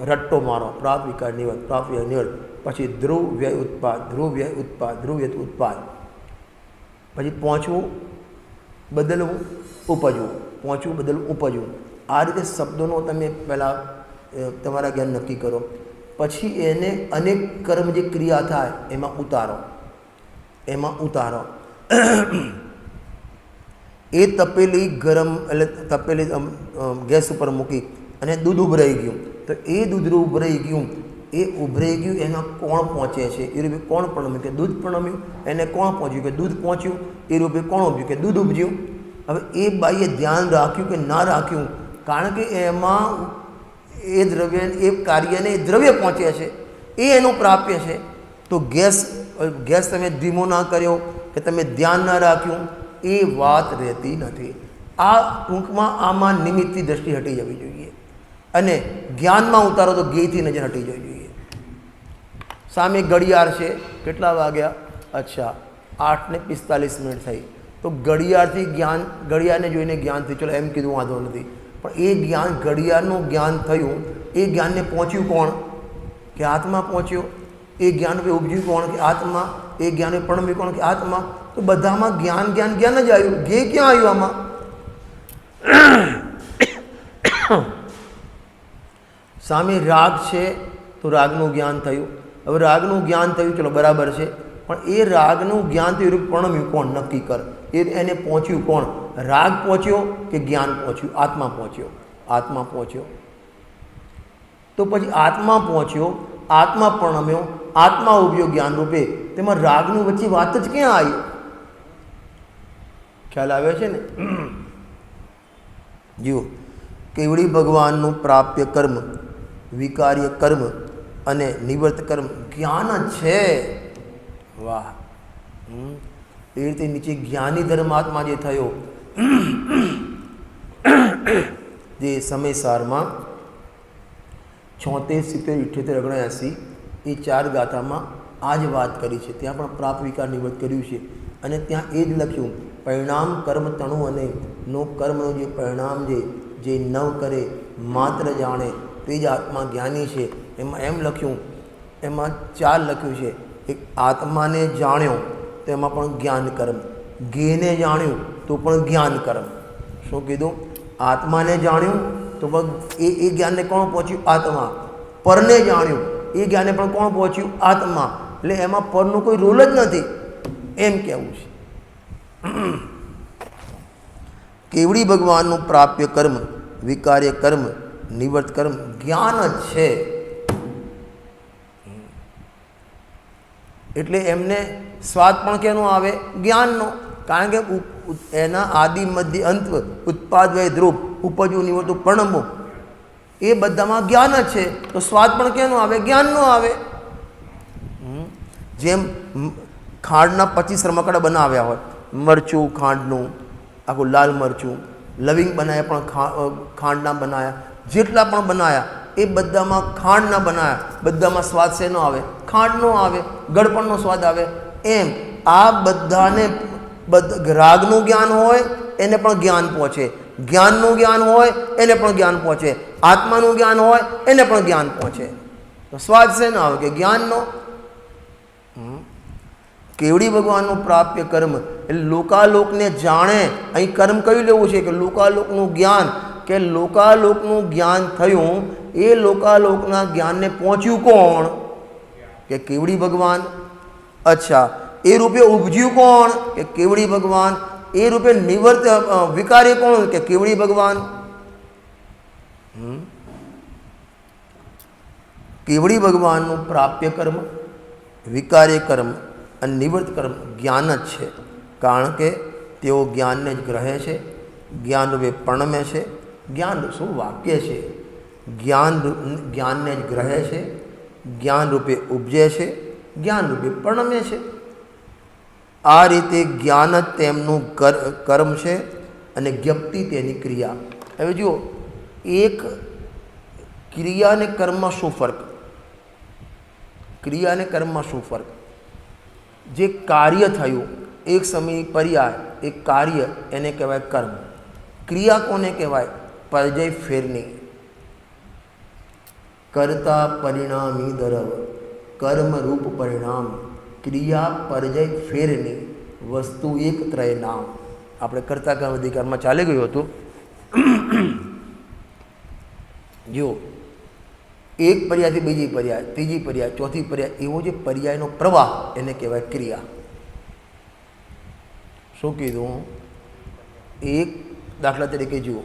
રટ્ટો મારો. પ્રાપ્ત, વિકાર, નિવર્ત, પ્રાપ્ત, વિકાર, નિવર્ત, પછી ધ્રુવ, વ્યય, ઉત્પાદ, ધ્રુવ, વ્યય, ઉત્પાદ, ધ્રુવ, વ્યય, ઉત્પાદ, પછી પહોંચવું, બદલવું, ઉપજવું, પહોંચવું, બદલવું, ઉપજવું. આ રીતે શબ્દોનો તમે પહેલાં તમારા જ્ઞાન નક્કી કરો. પછી એને અનેક કર્મ જે ક્રિયા થાય એમાં ઉતારો. એ તપેલી ગરમ, એટલે તપેલી ગેસ ઉપર મૂકી અને દૂધ ઉભરાઈ ગયું, તો એ દૂધ ઉભરાઈ ગયું, એ ઉભરાઈ ગયું એમાં કોણ પહોંચે છે? એ રૂપે કોણ પરણમ્યું? કે દૂધ પરણમ્યું. એને કોણ પહોંચ્યું? કે દૂધ પહોંચ્યું. એ રૂપે કોણ ઉપજ્યું? કે દૂધ ઉપજ્યું. હવે એ બાઈએ ધ્યાન રાખ્યું કે ના રાખ્યું? કારણ કે એમાં એ દ્રવ્ય, એ કાર્યને એ દ્રવ્ય પહોંચે છે, એ એનું પ્રાપ્ય છે. તો ગેસ તમે ધીમો ના કર્યો કે તમે ધ્યાન ના રાખ્યું, એ વાત રહેતી નથી. આ ટૂંકમાં આમાં નિમિત્તની દ્રષ્ટિ હટી જવી જોઈએ, અને જ્ઞાનમાં ઉતારો તો જ્ઞેયથી નજર હટી જવી જોઈએ. સામે ઘડિયાળ છે, કેટલા વાગ્યા? અચ્છા 8:45 થઈ. તો ઘડિયાળથી જ્ઞાન, ઘડિયાળને જોઈને જ્ઞાન થયું, ચલો એમ કીધું વાંધો નથી, પણ એ જ્ઞાન, ઘડિયાળનું જ્ઞાન થયું, એ જ્ઞાનને પહોંચ્યું કોણ? કે આત્મા પહોંચ્યો. એ જ્ઞાન રૂપે ઉપજ્યું કોણ? કે આત્મા. એ જ્ઞાન પરણમ્યું કોણ? કે આત્મા. તો બધામાં જ્ઞાન જ્ઞાન જ્ઞાન જ આવ્યું, જ્ઞેય ક્યાં આવ્યું આમાં? સામે રાગ છે તો રાગનું જ્ઞાન થયું. હવે રાગનું જ્ઞાન થયું, ચલો બરાબર છે, પણ એ રાગનું જ્ઞાન થયું, પરણમ્યું કોણ? નક્કી કર. એને પહોંચ્યું કોણ? રાગ પહોંચ્યો કે જ્ઞાન પહોંચ્યું? આત્મા પહોંચ્યો. આત્મા પહોંચ્યો. તો પછી આત્મા પહોંચ્યો, આત્મા પરણમ્યો, આત્મા ઉભ્યો જ્ઞાન રૂપે, તેમાં રાગની વચ્ચે વાત જ ક્યાં આવી? ખ્યાલ આવે છે ને? જુઓ, કેવળી ભગવાનનું પ્રાપ્ય કર્મ, વિકાર્ય કર્મ અને નિવર્ત કર્મ જ્ઞાન જ છે. વાહ! એ રીતે નીચે જ્ઞાની ધર્માત્મા જે થયો, જે સમયસારમાં 76, 70, 78, 79 એ 4 ગાથામાં આ જ વાત કરી છે. ત્યાં પણ પ્રાપ્ત વિકાર નિવૃત્ત કર્યું છે અને ત્યાં એ જ લખ્યું પરિણામ કર્મ તણુ અને નો કર્મનું જે પરિણામ જે નવ કરે માત્ર જાણે તે જ આત્મા જ્ઞાની છે. એમાં એમ લખ્યું, એમાં 4 લખ્યું છે. એક આત્માને જાણ્યો તો એમાં પણ જ્ઞાન કર્મ, ગેને જાણ્યું તો પણ જ્ઞાન કર્મ. શું કીધું? આત્માને જાણ્યું તો પણ એ જ્ઞાનને કોણ પહોંચ્યું? આત્મા. પરને જાણ્યું એ જ્ઞાનને પણ કોણ પહોંચ્યું? આત્મા. એટલે એમાં પરનો કોઈ રોલ જ નથી એમ કહેવું છે. કેવડી ભગવાનનું પ્રાપ્ય કર્મ, વિકાર્ય કર્મ, નિવૃત્ત કર્મ જ્ઞાન જ છે. એટલે એમને સ્વાદ પણ કેનો આવે? જ્ઞાનનો. કારણ કે એના આદિ મધ્ય અંત ઉત્પાદ વય ધ્રુવ ઉપજવું નિવૃત્તું પરણવું એ બધામાં જ્ઞાન જ છે. તો સ્વાદ પણ કેનો આવે? જ્ઞાનનો આવે. જેમ ખાંડના 25 રમકડા બનાવ્યા હોય, મરચું ખાંડનું, આખું લાલ મરચું, લવિંગ બનાવ્યા પણ ખાંડના બનાવ્યા, જેટલા પણ બનાવ્યા એ બધામાં ખાંડના બનાવ્યા, બધામાં સ્વાદ શેનો આવે? ખાંડનો આવે, ગળપણનો સ્વાદ આવે. એમ આ બધાને રાગનું જ્ઞાન હોય એને પણ જ્ઞાન પહોંચે, જ્ઞાનનું જ્ઞાન હોય એને પણ જ્ઞાન પહોંચે, આત્માનું જ્ઞાન હોય એને પણ જ્ઞાન પહોંચે. તો સ્વાદ શેનો આવે? કે જ્ઞાનનો. કેવડી ભગવાનનું પ્રાપ્ય કર્મ એટલે લોકાલોકને જાણે. અહીં કર્મ કયું લેવું છે? કે લોકાલોકનું જ્ઞાન. કે લોકાલોકનું જ્ઞાન થયું એ લોકાલોકના જ્ઞાનને પહોંચ્યું કોણ? કે કેવડી ભગવાન. અચ્છા, એ રૂપે ઉપજ્યું કોણ? કે કેવડી ભગવાન. એ રૂપે નિવૃત્ત વિકાર્ય કોણ? કે કેવડી ભગવાન. કેવડી ભગવાનનું પ્રાપ્ય કર્મ, વિકાર્ય કર્મ અને નિવૃત્ત કર્મ જ્ઞાન જ છે. કારણ કે તેઓ જ્ઞાનને જ ગ્રહે છે, જ્ઞાન રૂપે પરણમે છે. જ્ઞાન શું વાક્ય છે? જ્ઞાનને જ ગ્રહે છે, જ્ઞાન રૂપે ઉપજે છે, જ્ઞાન રૂપે પરણમે છે. આ રીતે જ્ઞાન જ તેમનું કર્મ છે અને જ્ઞપ્તિ તેની ક્રિયા. હવે જુઓ, એક ક્રિયા અને કર્મમાં શું ફરક? ક્રિયા અને કર્મમાં શું ફરક? જે કાર્ય થયું એક સમય પર્યાય, એક કાર્ય એને કહેવાય કર્મ. ક્રિયા કોને કહેવાય? પરજય ફેરની. કર્તા પરિણામી દરવ કર્મરૂપ પરિણામ ક્રિયા પરજય ફેરની વસ્તુ એક ત્રય નામ. આપણે કર્તા કર્મ અધિકારમાં ચાલી ગયું હતું. જો એક પર્યાયથી બીજી પર્યાય, ત્રીજી પર્યાય, ચોથી પર્યાય, એવો જે પર્યાયનો પ્રવાહ એને કહેવાય ક્રિયા. શું કીધું? એક દાખલા તરીકે જુઓ,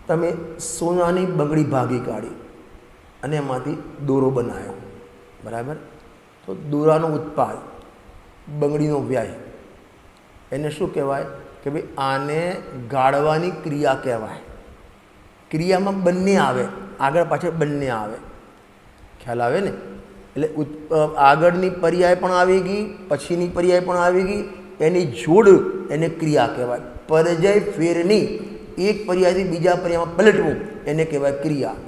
તમે સોનાની બંગડી ભાગી કાઢી અને એમાંથી દોરો બનાવ્યો, બરાબર? તો દોરાનો ઉત્પાદ, બંગડીનો વ્યાય, એને શું કહેવાય? કે ભાઈ આને ગાળવાની ક્રિયા કહેવાય. ક્રિયામાં બંને આવે, આગળ પાછળ બંને આવે. ખ્યાલ આવે ને? એટલે આગળની પર્યાય પણ આવી ગઈ, પછીની પર્યાય પણ આવી ગઈ, એની જોડ એને ક્રિયા કહેવાય. પરજય ફેરની, એક પર્યાયથી બીજા પર્યાયમાં પલટવું એને કહેવાય ક્રિયા.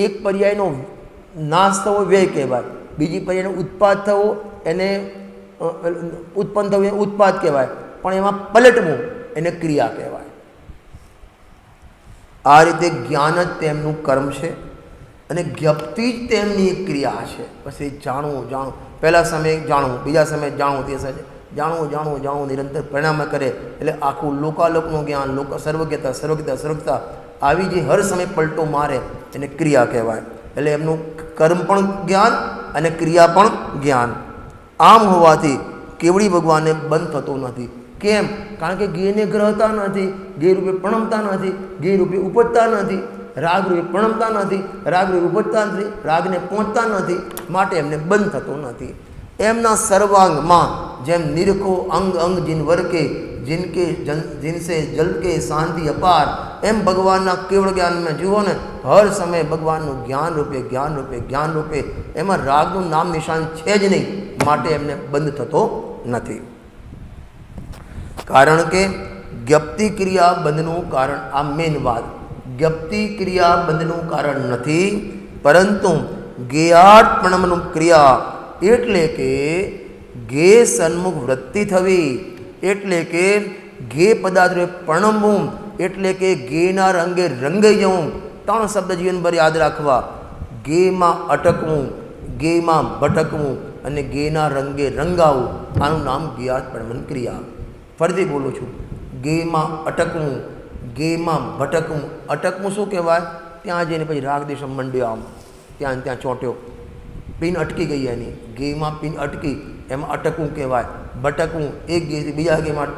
એક પર્યાયનો નાશ થવો વ્યય કહેવાય, બીજી પર્યાયનો ઉત્પાદ થવો એને ઉત્પન્ન થવું એ ઉત્પાદ કહેવાય, પણ એમાં પલટવું એને ક્રિયા કહેવાય. આ રીતે જ્ઞાન જ તેમનું કર્મ છે અને જ્ઞપ્તિ જ તેમની એક ક્રિયા છે. પછી જાણવું, પહેલા સમયે જાણવું, બીજા સમયે જાણવું, તે સમયે જાણવું નિરંતર પરિણામ કરે. એટલે આખું લોકાલોકનું જ્ઞાન, સર્વજ્ઞતા આવી જે હર સમય પલટો મારે એને ક્રિયા કહેવાય. એટલે એમનું કર્મ પણ જ્ઞાન અને ક્રિયા પણ જ્ઞાન. આમ હોવાથી કેવડી ભગવાનને બંધ થતો નથી. કેમ? કારણ કે ગેને ગ્રહતા નથી, ગે રૂપે પ્રણમતા નથી, ગે રૂપે ઉપજતા નથી, રાગ રૂપે પ્રણમતા નથી, રાગ રૂપે ઉપજતા નથી, રાગને પહોંચતા નથી, માટે એમને બંધ થતો નથી. એમના સર્વાંગમાં જેમ નિરખો અંગ અંગ જીન વર્કે जिनसे जल के शांति अपार, एम भगवान केवल ज्ञान में जुओ ने हर समय भगवान ज्ञान रूपे एम रागनु नाम निशान है ज नहीं, માટે એમને બંધ થતો નથી. કારણ કે જ્ઞપ્તિ ક્રિયા બંધનું કારણ, આ મેન વાત, જ્ઞપ્તિ ક્રિયા બંધનું કારણ નથી, પરંતુ જ્ઞેયાર્પણમનું ક્રિયા એટલે કે ગે સન્મુખ વૃત્તિ થવી, એટલે કે ગે પદાર્થે પરણમવું, એટલે કે ગેના રંગે રંગાઈ જવું. 3 શબ્દ જીવનભર યાદ રાખવા: ગેમાં અટકવું, ગેમાં ભટકવું અને ગેના રંગે રંગાવું. આનું નામ જ્ઞેયાર્પણમન ક્રિયા. ફરીથી બોલું છું: ગેમાં અટકવું, ગેમાં ભટકવું. અટકવું શું કહેવાય? ત્યાં જઈને પછી રાગ દેશ મંડ્યો, આમ ત્યાં ચોંટ્યો, પિન અટકી ગઈ એની, ગેમાં પિન અટકી, એમાં અટકવું કહેવાય. ભટકવું, એક ગેથી બીજા ગેમાં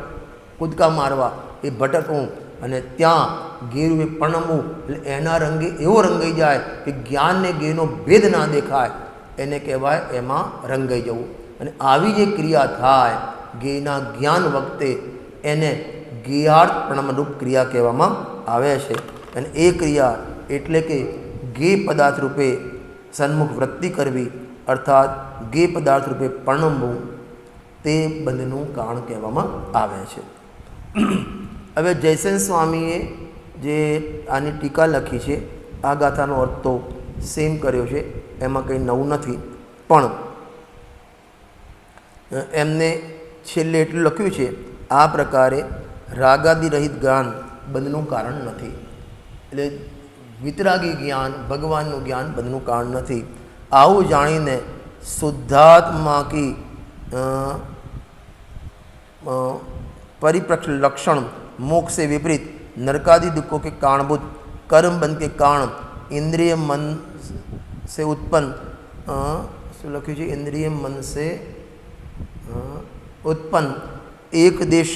કૂદકા મારવા, એ ભટકવું. અને ત્યાં ગેરુએ પરણમવું, એટલે એના રંગે એવો રંગાઈ જાય કે જ્ઞાનને ગેરનો ભેદ ના દેખાય, એને કહેવાય એમાં રંગાઈ જવું. અને આવી જે ક્રિયા થાય ગેના જ્ઞાન વખતે, એને જ્ઞેયાર્પણમરૂપ ક્રિયા કહેવામાં આવે છે. અને એ ક્રિયા એટલે કે ગે પદાર્થ રૂપે સન્મુખ વૃત્તિ કરવી, અર્થાત ગે પદાર્થ રૂપે પરણમવું, તે બંધનું કારણ કહેવામાં આવે છે. હવે જયસેન સ્વામીએ જે આની ટીકા લખી છે, આ ગાથાનો અર્થ તો સેમ કર્યો છે, એમાં કંઈ નવું નથી, પણ એમને છેલ્લે એટલું લખ્યું છે, આ પ્રકારે રાગાદિ રહિત જ્ઞાન બંધનું કારણ નથી. એટલે વિતરાગી જ્ઞાન, ભગવાનનું જ્ઞાન બંધનું કારણ નથી. આવું જાણીને શુદ્ધાત્મા કી परिप्रक्ष लक्षण मोक्ष से विपरीत नरकादि दुखों के कारणभूत कर्म बंध के कारण इंद्रिय मन से उत्पन्न लख्यु है, इंद्रिय मन से उत्पन्न एक देश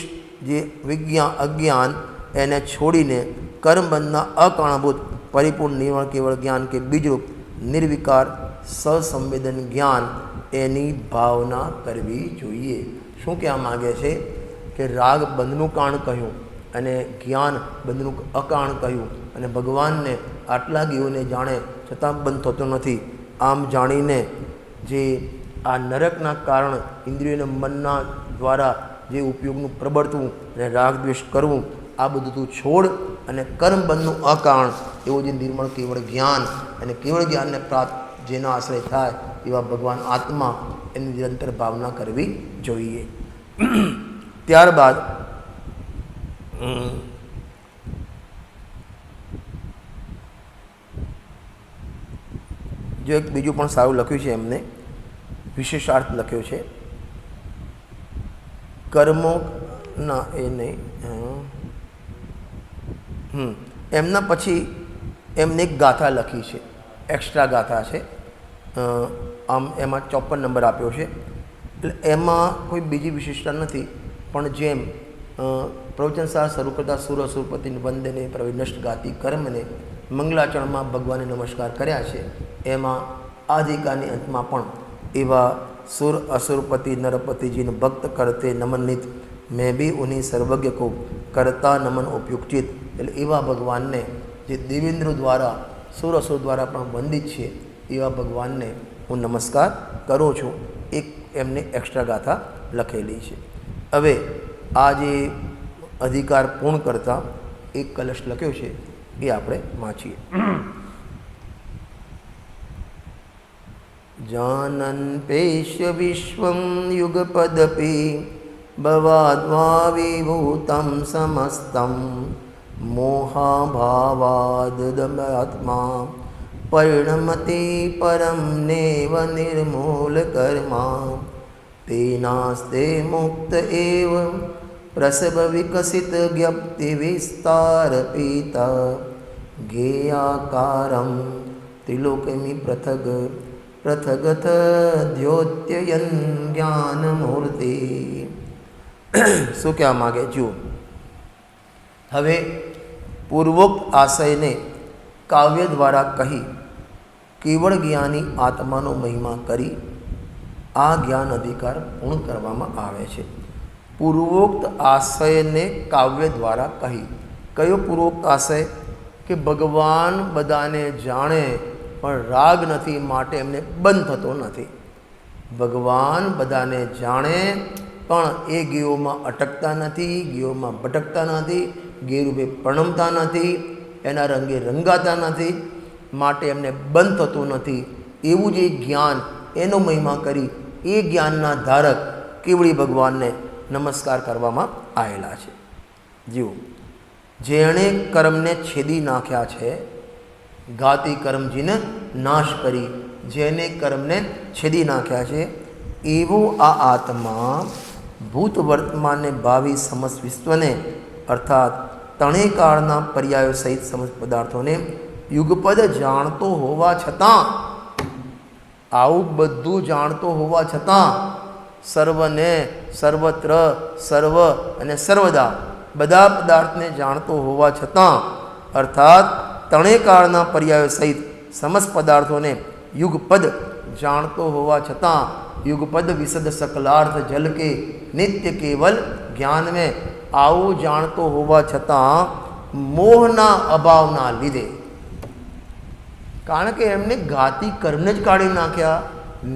जे विज्ञान अज्ञान एने छोड़ीने कर्म बंधना अकारणभूत परिपूर्ण निर्वण केवल ज्ञान के बीजरूप निर्विकार ससंवेदन ज्ञान एनी भावना करवी जोईए. शू कहेवा मांगे छे कि राग बंधनु कारण कहूँ अने ज्ञान बंधनु अकारण कहूँ, अने भगवान ने आटला जीवोने जाणे छतां बंध थतो नथी. आम जाणीने जे आ नरकना कारण इंद्रियों मनना द्वारा जे उपयोगनु प्रबळतुं अने राग द्वेष करवुं, आ बधुं तू छोड़ अने कर्म बंधनु अकारण एवो जे निर्मळ केवळ ज्ञान अने केवळ ज्ञान ने प्राप्त जेना आश्रय थाय एवा भगवान आत्मा एनी निरंतर भावना करवी जोईए. ત્યારબાદ જો એક બીજું પણ સારું લખ્યું છે, એમને વિશેષાર્થ લખ્યો છે, કર્મો ના એ નહીં, એમના પછી એમને એક ગાથા લખી છે, એક્સ્ટ્રા ગાથા છે, આમ એમાં 54 નંબર આપ્યો છે. એટલે એમાં કોઈ બીજી વિશેષતા નથી, પણ જેમ પ્રવચનસાર શરૂ કરતા સુર અસુરપતિને વંદને પ્રવિનષ્ટ ગાતી કર્મને મંગલાચરણમાં ભગવાનને નમસ્કાર કર્યા છે, એમાં આધિકારની અંતમાં પણ એવા સુર અસુરપતિ નરપતિજીને ભક્ત કરતે નમનિત મેં બી ઉની સર્વજ્ઞ કો કરતા નમન ઉપયુક્તિત. એટલે એવા ભગવાનને જે દેવેન્દ્ર દ્વારા સુર અસુર દ્વારા પણ વંદિત છે, એવા ભગવાનને હું નમસ્કાર કરું છું. એક એમને એક્સ્ટ્રા ગાથા લખેલી છે. હવે આ જે અધિકાર પૂર્ણ કરતા એક કલશ લખ્યો છે, એ આપણે વાંચીએ. जानन पेश्य विश्वं युगपदपि भवाद्वा विभूतं समस्तं मोहाभावादमात्मा परिणमते परं नेव निर्मूलकर्मा तेनास्ते मुक्त एव प्रसव विकसित ज्ञप्ति विस्तार पीता गेयाकारं त्रिलोकमी पृथग पृथगथ द्योत्ययन ज्ञानमूर्ति. શું કહેવા માગે? જુઓ, હવે પૂર્વોક્ત આશયને કાવ્ય દ્વારા કહી કેવળ જ્ઞાની આત્માનો મહિમા કરી આ જ્ઞાન અધિકાર પૂર્ણ કરવામાં આવે છે. પૂર્વોક્ત આશયને કાવ્ય દ્વારા કહી, કયો પૂર્વોક્ત આશય? કે ભગવાન બધાને જાણે પણ રાગ નથી, માટે એમને બંધ થતો નથી. ભગવાન બધાને જાણે, પણ એ ગેયોમાં અટકતા નથી, ગેયોમાં ભટકતા નથી, ગેયરૂપે પ્રણમતા નથી, એના રંગે રંગાતા નથી, માટે એમને બંધ થતું નથી. એવું જે જ્ઞાન, એનો મહિમા કરી એ જ્ઞાનના ધારક કેવળી ભગવાનને નમસ્કાર કરવામાં આવેલા છે. જુઓ, જેણે કર્મને છેદી નાખ્યા છે, ઘાતી કર્મજીને નાશ કરી, જેને કર્મને છેદી નાખ્યા છે, એવો આ આત્મા ભૂત વર્તમાન ને ભાવિ સમસ્ત વિશ્વને અર્થાત ત્રણેય કાળના પર્યાયો સહિત સમસ્ત પદાર્થોને યુગપદ જાણતો હોવા છતાં, આવું બધું જાણતો હોવા છતાં, સર્વને, સર્વત્ર, સર્વ અને સર્વદા બધા પદાર્થને જાણતો હોવા છતાં, અર્થાત ત્રણેય કાળના પર્યાયો સહિત સમસ્ત પદાર્થોને યુગપદ જાણતો હોવા છતાં, યુગપદ વિશદ સકલાર્થ જલ કે નિત્ય કેવલ જ્ઞાન में આવું જાણતો હોવા છતાં મોહના અભાવના લીધે, કારણ કે એમને ઘાતી કર્મને જ કાઢી નાખ્યા.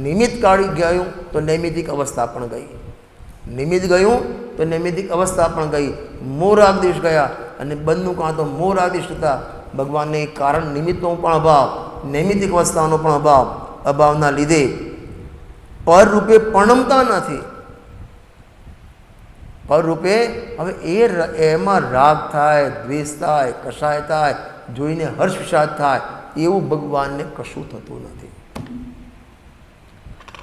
નિમિત્ત કાઢી ગયું તો નૈમિતિક અવસ્થા પણ ગઈ, નિમિત્ત ગયું તો નૈમિતિક અવસ્થા પણ ગઈ, મોરાગદેશ ગયા, અને બંધનું કાં તો મોરાગદેશ હતા. ભગવાનને કારણ નિમિત્તનો પણ અભાવ, નૈમિતિક અવસ્થાનો પણ અભાવ, અભાવના લીધે પર રૂપે પ્રણમતા નથી. પર રૂપે હવે એમાં રાગ થાય, દ્વેષ થાય, કષાય થાય, જોઈને હર્ષ વિષાદ થાય, એવું ભગવાનને કશું થતું નથી.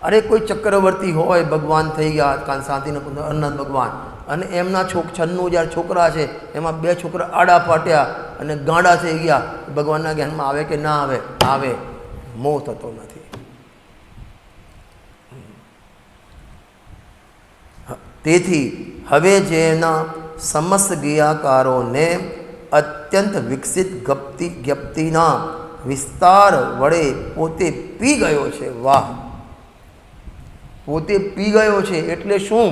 અરે કોઈ ચક્રવર્તી હોય, ભગવાન થઈ ગયા કાન શાંતિના અન્નદ ભગવાન, અને એમના 96,000 છોકરા છે, એમાં 2 છોકરા આડા ફાટ્યા અને ગાંડા થઈ ગયા, ભગવાનના જ્ઞાનમાં આવે કે ના આવે? આવે. મોહ થતો નથી. તેથી હવે જેના સમસ્ત જ્ઞાકારોને અત્યંત વિકસિત જ્ઞપ્તિના વિસ્તાર વડે પોતે પી ગયો છે. વાહ! પોતે પી ગયો છે એટલે શું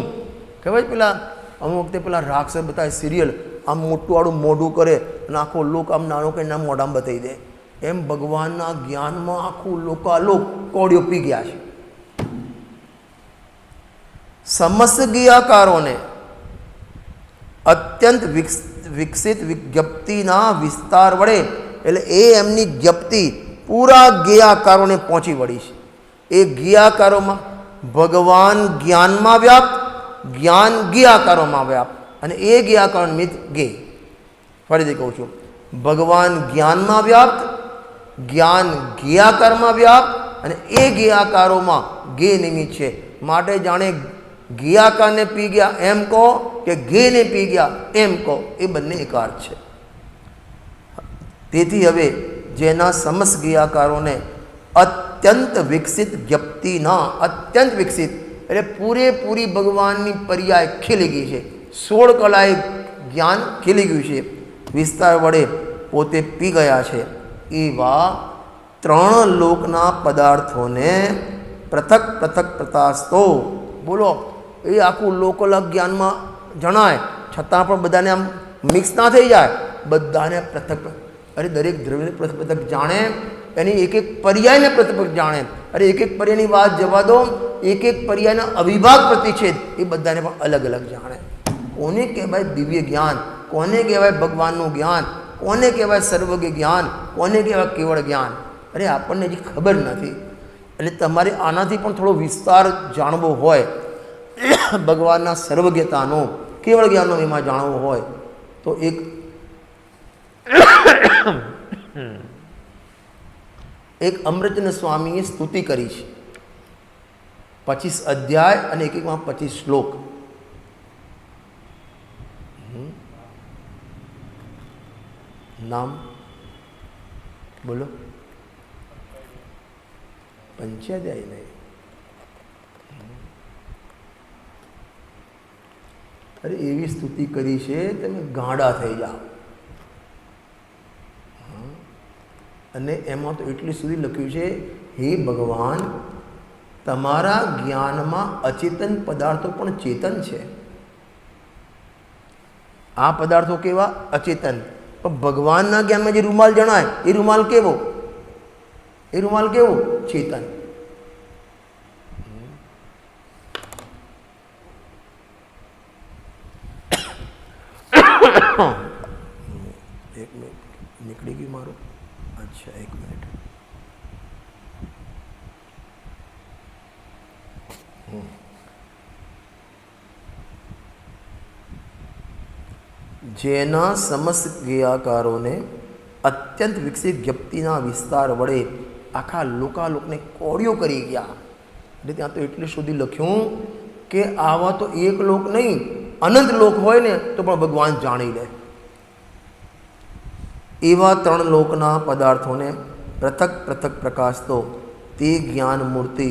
કહેવાય? પેલા અમુક વખતે પેલા રાક્ષસ બતાવે સિરિયલ, આમ મોટું વાળું મોઢું કરે અને આખો લોક આમ નાનો કરીને આમ મોઢામાં બતાવી દે, એમ ભગવાનના જ્ઞાનમાં આખું લોકાલોક કોડિયો પી ગયા છે. સમસ્ત જ્ઞાકારોને અત્યંત વિકસિત જ્ઞપ્તિના વિસ્તાર વડે, એટલે એ એમની જ્ઞપ્તિ પૂરા જ્ઞાકારોને પહોંચી વળી છે. એ જ્ઞાકારોમાં ભગવાન જ્ઞાનમાં વ્યાપ્ત, જ્ઞાન જ્ઞાકારોમાં વ્યાપ્ત, અને એ જ્ઞાકાર નિમિત્ત ગે. ફરીથી કહું છું, ભગવાન જ્ઞાનમાં વ્યાપ્ત, જ્ઞાન જ્ઞાકારમાં વ્યાપ્ત, અને એ જ્ઞાકારોમાં ગે નિમિત્ત છે. માટે જાણે જ્ઞાકારને પી ગયા એમ કહો કે ઘેને પી ગયા એમ કહો, એ બંને એકાર છે. તેથી હવે જેના સમસ્ત જ્ઞાકારોને અત્યંત વિકસિત જ્ઞપ્તિના, અત્યંત વિકસિત એટલે પૂરેપૂરી ભગવાનની પર્યાય ખીલી ગઈ છે, 16 કલાએ જ્ઞાન ખીલી ગયું છે, વિસ્તાર વડે પોતે પી ગયા છે, એવા 3 લોકના પદાર્થોને પૃથક પૃથક પ્રતાસ્તો. બોલો, એ આખું લોકલક જ્ઞાનમાં જણાય છતાં પણ બધાને આમ મિક્સ ના થઈ જાય, બધાને પૃથક. અરે દરેક દ્રવ્યને પૃથક પૃથક જાણે, એની એક એક પર્યાયને પૃથક જાણે. અરે એક એક પર્યાયની વાત જવા દો, એક એક પર્યાયના અવિભાગ પ્રતિષેધ એ બધાને પણ અલગ અલગ જાણે. કોને કહેવાય દિવ્ય જ્ઞાન? કોને કહેવાય ભગવાનનું જ્ઞાન? કોને કહેવાય સર્વજ્ઞ જ્ઞાન? કોને કહેવાય કેવળ જ્ઞાન? અરે આપણને હજી ખબર નથી. એટલે તમારે આનાથી પણ થોડો વિસ્તાર જાણવો હોય, ભગવાનના સર્વજ્ઞતાનો, કેવળ જ્ઞાનનો એમાં જાણવો હોય તો એક અમૃતચંદ્ર સ્વામીએ સ્તુતિ કરી છે, 25 અધ્યાય અને એકમાં 25 શ્લોક. નામ બોલો. પંચાધ્યાય નહીં. અરે એવી સ્તુતિ કરી છે તમે ગાંડા થઈ જાઓ. અને એમાં તો એટલી સુધી લખ્યું છે, હે ભગવાન, તમારા જ્ઞાનમાં અચેતન પદાર્થો પણ ચેતન છે. આ પદાર્થો કેવા? અચેતન. પણ ભગવાનના જ્ઞાનમાં જે રૂમાલ જણાય એ રૂમાલ કેવો? એ રૂમાલ કેવો? ચેતન. નીકળી ગયું મારું. અચ્છા, એક મિનિટ. જેના સમસ્ત ક્રિયાકારોને અત્યંત વિકસિત વ્યક્તિના વિસ્તાર વડે આખા લોકાલોકને કોળિયો કરી ગયા. એટલે ત્યાં તો એટલે સુધી લખ્યું કે આવા તો એક લોક નહીં, અનંત લોક હોય ને તો પણ ભગવાન જાણી લે. એવા 3 લોકના પદાર્થોને પૃથક પૃથક પ્રકાશતો તે જ્ઞાન મૂર્તિ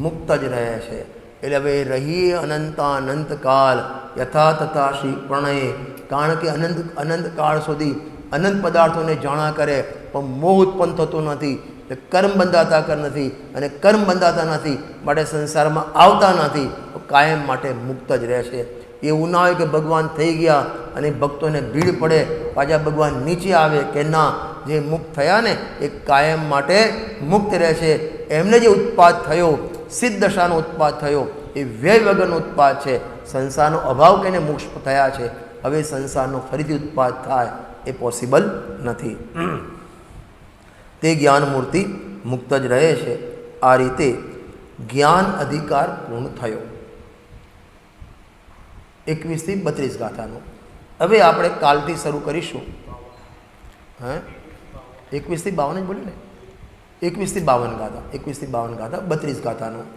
મુક્ત જ રહે છે. એટલે હવે રહીએ અનંત કાળ યથા તથા શ્રી પ્રણયે, કારણ કે અનંત કાળ સુધી અનંત પદાર્થોને જાણા કરે પણ મોહ ઉત્પન્ન થતો નથી. એટલે કર્મ બંધાતા નથી, અને કર્મ બંધાતા નથી માટે સંસારમાં આવતા નથી, તો કાયમ માટે મુક્ત જ રહેશે. એવું ના હોય કે ભગવાન થઈ ગયા અને ભક્તોને ભીડ પડે, પાછા ભગવાન નીચે આવે, કે ના, જે મુક્ત થયા ને એ કાયમ માટે મુક્ત રહેશે. એમને જે ઉત્પાદ થયો, સિદ્ધ દશાનો ઉત્પાદ થયો, એ વ્યય વગરનો ઉત્પાદ છે. સંસારનો અભાવ કહીને મોક્ષ થયા છે. હવે સંસારનો ફરીથી ઉત્પાદ થાય એ પોસિબલ નથી. તે જ્ઞાન મૂર્તિ મુક્ત જ રહે છે. આ રીતે જ્ઞાન અધિકાર પૂર્ણ થયો. 21 થી 32 ગાથાનું હવે આપણે કાલથી શરૂ કરીશું. 21 થી 52 જ બોલ્યું ને, 21 થી 52 ગાથા, 21 થી 52 ગાથા, 32 ગાથાનું.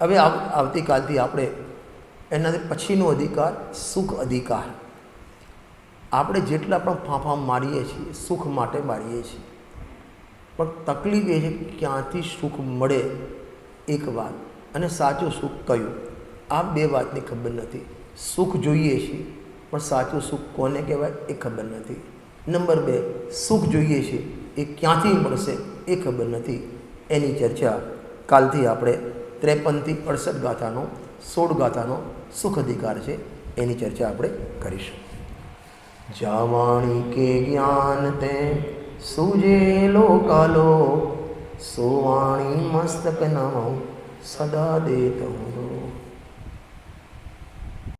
હવે આવતીકાલથી આપણે એનાથી પછીનો અધિકાર સુખ અધિકાર. આપણે જેટલા પણ ફાંફા મારીએ છીએ સુખ માટે મારીએ છીએ, પણ તકલીફ એ છે ક્યાંથી સુખ મળે એક વાત, અને સાચું સુખ કયું, આ 2 વાતની ખબર નથી. સુખ જોઈએ છીએ પણ સાચું સુખ કોને કહેવાય એ ખબર નથી. નંબર 2, સુખ જોઈએ છીએ એ ક્યાંથી મળશે એ ખબર નથી. એની ચર્ચા કાલથી આપણે 53 થી 68 ગાથાનો 16 ગાથાનો સુખ અધિકાર છે એની ચર્ચા આપણે કરીશું. જાવાણી કે જ્ઞાન તે સૂજે લોકાલો, સોવાણી મસ્તક નામ સદા દેતો.